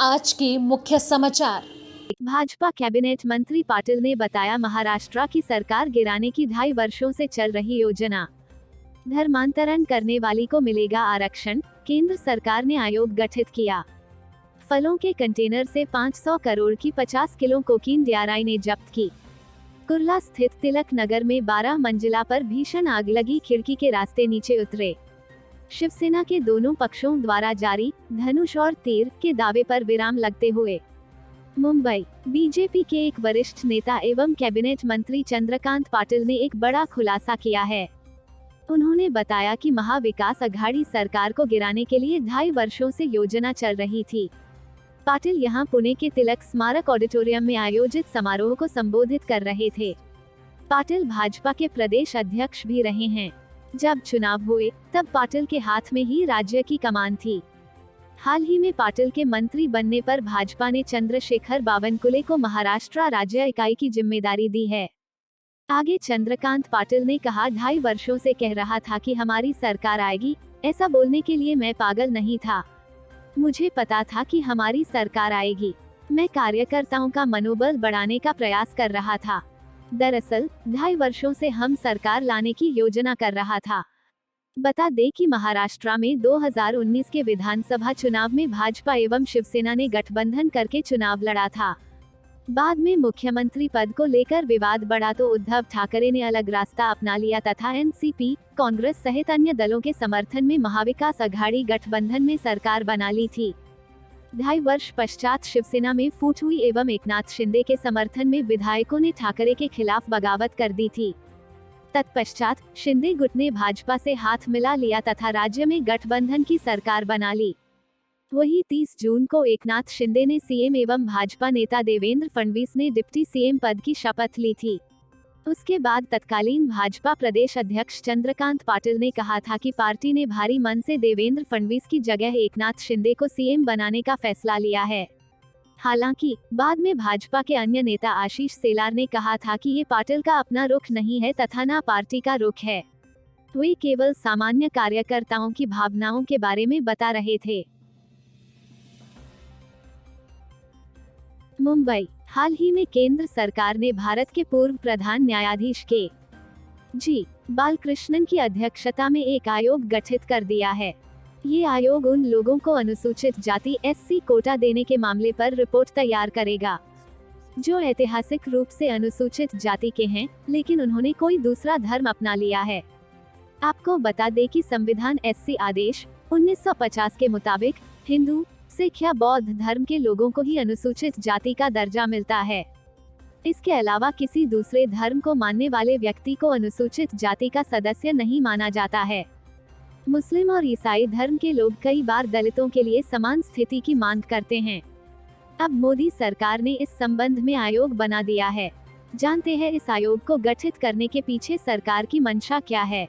आज के मुख्य समाचार। भाजपा कैबिनेट मंत्री पाटिल ने बताया, महाराष्ट्र की सरकार गिराने की 2.5 वर्षों से चल रही योजना। धर्मांतरण करने वाली को मिलेगा आरक्षण, केंद्र सरकार ने आयोग गठित किया। फलों के कंटेनर से 500 करोड़ की 50 किलो कोकीन DRI ने जब्त की। कुर्ला स्थित तिलक नगर में 12 मंजिला पर भीषण आग लगी, खिड़की के रास्ते नीचे उतरे। शिवसेना के दोनों पक्षों द्वारा जारी धनुष और तीर के दावे पर विराम लगते हुए मुंबई। बीजेपी के एक वरिष्ठ नेता एवं कैबिनेट मंत्री चंद्रकांत पाटिल ने एक बड़ा खुलासा किया है। उन्होंने बताया कि महाविकास अघाड़ी सरकार को गिराने के लिए 2.5 वर्षों से योजना चल रही थी। पाटिल यहां पुणे के तिलक स्मारक ऑडिटोरियम में आयोजित समारोह को संबोधित कर रहे थे। पाटिल भाजपा के प्रदेश अध्यक्ष भी रहे हैं। जब चुनाव हुए तब पाटिल के हाथ में ही राज्य की कमान थी। हाल ही में पाटिल के मंत्री बनने पर भाजपा ने चंद्रशेखर बावनकुले को महाराष्ट्र राज्य इकाई की जिम्मेदारी दी है। आगे चंद्रकांत पाटिल ने कहा, 2.5 वर्षों से कह रहा था कि हमारी सरकार आएगी। ऐसा बोलने के लिए मैं पागल नहीं था। मुझे पता था कि हमारी सरकार आएगी। मैं कार्यकर्ताओं का मनोबल बढ़ाने का प्रयास कर रहा था। दरअसल 2.5 वर्षों से हम सरकार लाने की योजना कर रहा था। बता दें कि महाराष्ट्र में 2019 के विधानसभा चुनाव में भाजपा एवं शिवसेना ने गठबंधन करके चुनाव लड़ा था। बाद में मुख्यमंत्री पद को लेकर विवाद बढ़ा तो उद्धव ठाकरे ने अलग रास्ता अपना लिया तथा NCP, कांग्रेस सहित अन्य दलों के समर्थन में महाविकास अघाड़ी गठबंधन में सरकार बना ली थी। 2.5 वर्ष पश्चात शिवसेना में फूट हुई एवं एकनाथ शिंदे के समर्थन में विधायकों ने ठाकरे के खिलाफ बगावत कर दी थी। तत्पश्चात शिंदे गुट ने भाजपा से हाथ मिला लिया तथा राज्य में गठबंधन की सरकार बना ली। वही 30 जून को एकनाथ शिंदे ने CM एवं भाजपा नेता देवेंद्र फडणवीस ने डिप्टी CM पद की शपथ ली थी। उसके बाद तत्कालीन भाजपा प्रदेश अध्यक्ष चंद्रकांत पाटिल ने कहा था कि पार्टी ने भारी मन से देवेंद्र फडणवीस की जगह एकनाथ शिंदे को CM बनाने का फैसला लिया है। हालांकि बाद में भाजपा के अन्य नेता आशीष सेलार ने कहा था कि ये पाटिल का अपना रुख नहीं है तथा न पार्टी का रुख है। वे केवल सामान्य कार्यकर्ताओं की भावनाओं के बारे में बता रहे थे। मुंबई। हाल ही में केंद्र सरकार ने भारत के पूर्व प्रधान न्यायाधीश के बालकृष्णन की अध्यक्षता में एक आयोग गठित कर दिया है। ये आयोग उन लोगों को अनुसूचित जाति SC कोटा देने के मामले पर रिपोर्ट तैयार करेगा, जो ऐतिहासिक रूप से अनुसूचित जाति के हैं, लेकिन उन्होंने कोई दूसरा धर्म अपना लिया है। आपको बता दें कि संविधान SC आदेश 1950 के मुताबिक हिंदू, सिख या बौद्ध धर्म के लोगों को ही अनुसूचित जाति का दर्जा मिलता है। इसके अलावा किसी दूसरे धर्म को मानने वाले व्यक्ति को अनुसूचित जाति का सदस्य नहीं माना जाता है। मुस्लिम और ईसाई धर्म के लोग कई बार दलितों के लिए समान स्थिति की मांग करते हैं। अब मोदी सरकार ने इस संबंध में आयोग बना दिया है। जानते हैं इस आयोग को गठित करने के पीछे सरकार की मंशा क्या है।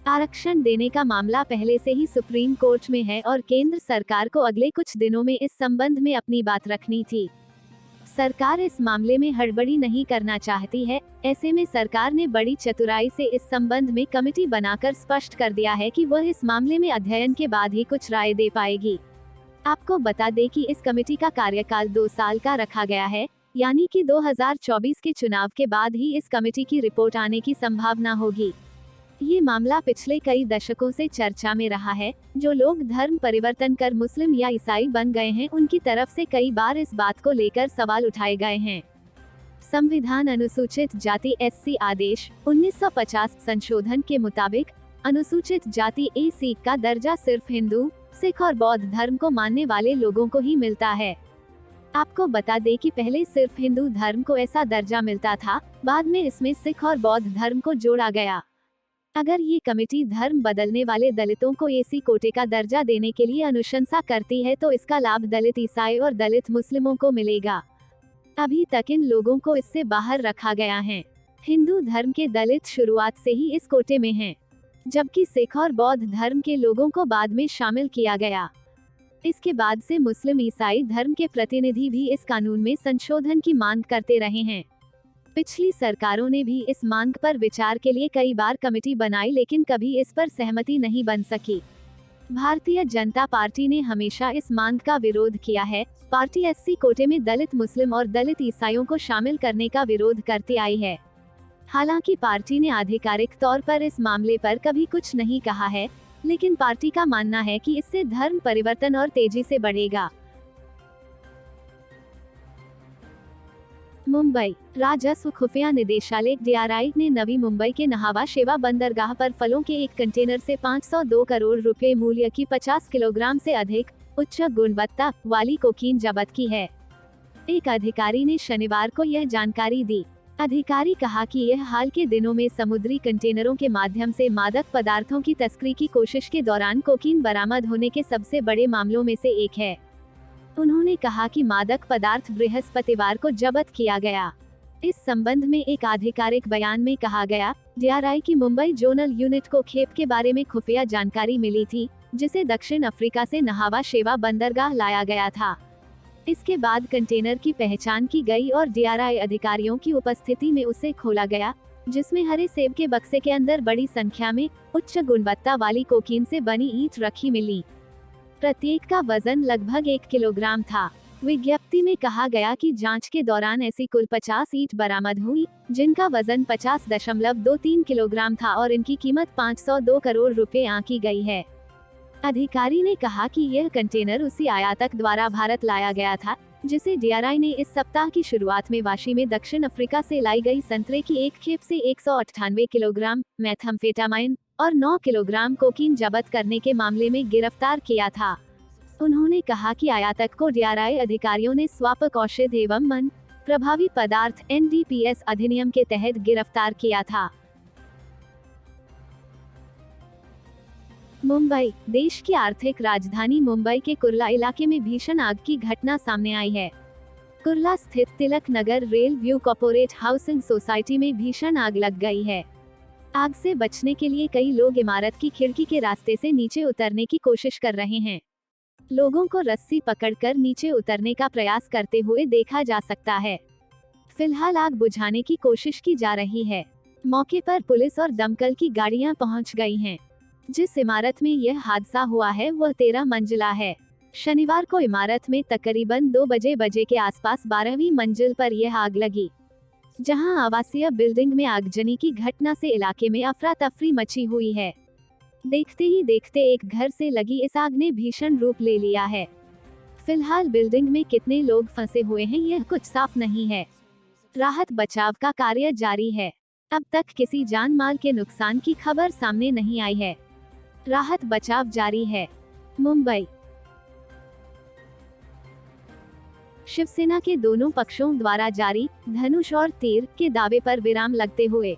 आरक्षण देने का मामला पहले से ही सुप्रीम कोर्ट में है और केंद्र सरकार को अगले कुछ दिनों में इस संबंध में अपनी बात रखनी थी। सरकार इस मामले में हड़बड़ी नहीं करना चाहती है। ऐसे में सरकार ने बड़ी चतुराई से इस संबंध में कमेटी बनाकर स्पष्ट कर दिया है कि वह इस मामले में अध्ययन के बाद ही कुछ राय दे पाएगी। आपको बता दें कि इस कमेटी का कार्यकाल 2 साल का रखा गया है, यानी कि 2024 के चुनाव के बाद ही इस कमेटी की रिपोर्ट आने की संभावना होगी। ये मामला पिछले कई दशकों से चर्चा में रहा है। जो लोग धर्म परिवर्तन कर मुस्लिम या ईसाई बन गए हैं, उनकी तरफ से कई बार इस बात को लेकर सवाल उठाए गए हैं। संविधान अनुसूचित जाति SC आदेश 1950 संशोधन के मुताबिक अनुसूचित जाति AC का दर्जा सिर्फ हिंदू, सिख और बौद्ध धर्म को मानने वाले लोगों को ही मिलता है। आपको बता दें कि पहले सिर्फ हिंदू धर्म को ऐसा दर्जा मिलता था, बाद में इसमें सिख और बौद्ध धर्म को जोड़ा गया। अगर ये कमेटी धर्म बदलने वाले दलितों को AC कोटे का दर्जा देने के लिए अनुशंसा करती है तो इसका लाभ दलित ईसाई और दलित मुस्लिमों को मिलेगा। अभी तक इन लोगों को इससे बाहर रखा गया है। हिंदू धर्म के दलित शुरुआत से ही इस कोटे में हैं, जबकि सिख और बौद्ध धर्म के लोगों को बाद में शामिल किया गया। इसके बाद से मुस्लिम ईसाई धर्म के प्रतिनिधि भी इस कानून में संशोधन की मांग करते रहे हैं। पिछली सरकारों ने भी इस मांग पर विचार के लिए कई बार कमेटी बनाई, लेकिन कभी इस पर सहमति नहीं बन सकी। भारतीय जनता पार्टी ने हमेशा इस मांग का विरोध किया है। पार्टी एससी कोटे में दलित मुस्लिम और दलित ईसाइयों को शामिल करने का विरोध करती आई है। हालांकि पार्टी ने आधिकारिक तौर पर इस मामले पर कभी कुछ नहीं कहा है, लेकिन पार्टी का मानना है कि इससे धर्म परिवर्तन और तेजी से बढ़ेगा। मुंबई राजस्व खुफिया निदेशालय DRI ने नवी मुंबई के नहावा शेवा बंदरगाह पर फलों के एक कंटेनर से 502 करोड़ रुपए मूल्य की 50 किलोग्राम से अधिक उच्च गुणवत्ता वाली कोकीन जब्त की है। एक अधिकारी ने शनिवार को यह जानकारी दी। अधिकारी कहा कि यह हाल के दिनों में समुद्री कंटेनरों के माध्यम से मादक पदार्थों की तस्करी की कोशिश के दौरान कोकीन बरामद होने के सबसे बड़े मामलों में से एक है। उन्होंने कहा कि मादक पदार्थ बृहस्पतिवार को जब्त किया गया। इस संबंध में एक आधिकारिक बयान में कहा गया, DRI की मुंबई जोनल यूनिट को खेप के बारे में खुफिया जानकारी मिली थी, जिसे दक्षिण अफ्रीका से नहावा शेवा बंदरगाह लाया गया था। इसके बाद कंटेनर की पहचान की गई और DRI अधिकारियों की उपस्थिति में उसे खोला गया, जिसमें हरे सेब के बक्से के अंदर बड़ी संख्या में उच्च गुणवत्ता वाली कोकीन से बनी ईंट रखी मिली। प्रत्येक का वजन लगभग 1 किलोग्राम था। विज्ञप्ति में कहा गया कि जांच के दौरान ऐसी कुल 50 ईंट बरामद हुई, जिनका वजन 50.23 किलोग्राम था और इनकी कीमत 502 करोड़ रुपए आंकी गई है। अधिकारी ने कहा कि यह कंटेनर उसी आयातक द्वारा भारत लाया गया था, जिसे DRI ने इस सप्ताह की शुरुआत में वाशी में दक्षिण अफ्रीका से लाई गई संतरे की एक खेप से 198 किलोग्राम मेथाम्फेटामाइन और 9 किलोग्राम कोकीन जब्त करने के मामले में गिरफ्तार किया था। उन्होंने कहा कि आयातक को DRI अधिकारियों ने स्वापक औषध एवं मन प्रभावी पदार्थ NDPS अधिनियम के तहत गिरफ्तार किया था। मुंबई देश की आर्थिक राजधानी मुंबई के कुर्ला इलाके में भीषण आग की घटना सामने आई है। कुर्ला स्थित Tilak Nagar rail view corporate housing society में भीषण आग लग गई है। आग से बचने के लिए कई लोग इमारत की खिड़की के रास्ते से नीचे उतरने की कोशिश कर रहे हैं। लोगों को रस्सी पकड़कर नीचे उतरने का प्रयास करते हुए देखा जा सकता है। फिलहाल आग बुझाने की कोशिश की जा रही है। मौके पर पुलिस और दमकल की गाड़ियां पहुंच गई हैं। जिस इमारत में यह हादसा हुआ है वह 13 मंजिला है। शनिवार को इमारत में तकरीबन 2 बजे के आसपास 12वीं मंजिल पर यह आग लगी, जहां आवासीय बिल्डिंग में आगजनी की घटना से इलाके में अफरा तफरी मची हुई है। देखते ही देखते एक घर से लगी इस आग ने भीषण रूप ले लिया है। फिलहाल बिल्डिंग में कितने लोग फंसे हुए हैं यह कुछ साफ नहीं है। राहत बचाव का कार्य जारी है। अब तक किसी जान माल के नुकसान की खबर सामने नहीं आई है। राहत बचाव जारी है। मुंबई शिवसेना के दोनों पक्षों द्वारा जारी धनुष और तीर के दावे पर विराम लगते हुए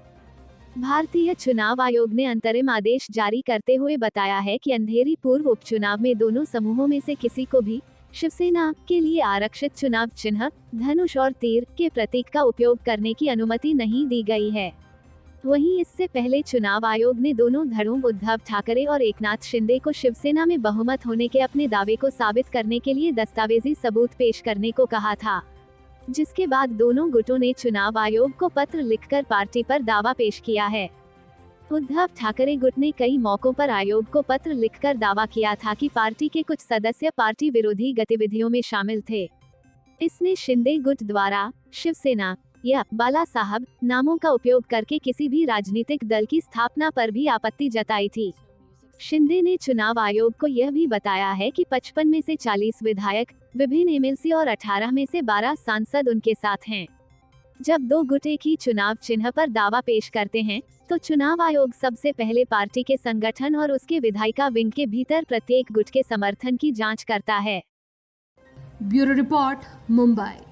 भारतीय चुनाव आयोग ने अंतरिम आदेश जारी करते हुए बताया है कि अंधेरी पूर्व उपचुनाव में दोनों समूहों में से किसी को भी शिवसेना के लिए आरक्षित चुनाव चिन्ह धनुष और तीर के प्रतीक का उपयोग करने की अनुमति नहीं दी गई है। वहीं इससे पहले चुनाव आयोग ने दोनों धड़ों उद्धव ठाकरे और एकनाथ शिंदे को शिवसेना में बहुमत होने के अपने दावे को साबित करने के लिए दस्तावेजी सबूत पेश करने को कहा था, जिसके बाद दोनों गुटों ने चुनाव आयोग को पत्र लिखकर पार्टी पर दावा पेश किया है। उद्धव ठाकरे गुट ने कई मौकों पर आयोग को पत्र लिखकर दावा किया था कि पार्टी के कुछ सदस्य पार्टी विरोधी गतिविधियों में शामिल थे। इसने शिंदे गुट द्वारा शिवसेना या बाला साहब नामों का उपयोग करके किसी भी राजनीतिक दल की स्थापना पर भी आपत्ति जताई थी। शिंदे ने चुनाव आयोग को यह भी बताया है कि 55 में से 40 विधायक, विभिन्न MLC और 18 में से 12 सांसद उनके साथ हैं। जब दो गुट एक ही चुनाव चिन्ह पर दावा पेश करते हैं, तो चुनाव आयोग सबसे पहले पार्टी के संगठन और उसके विधायिका विंग के भीतर प्रत्येक गुट के समर्थन की जांच करता है। Bureau report, Mumbai.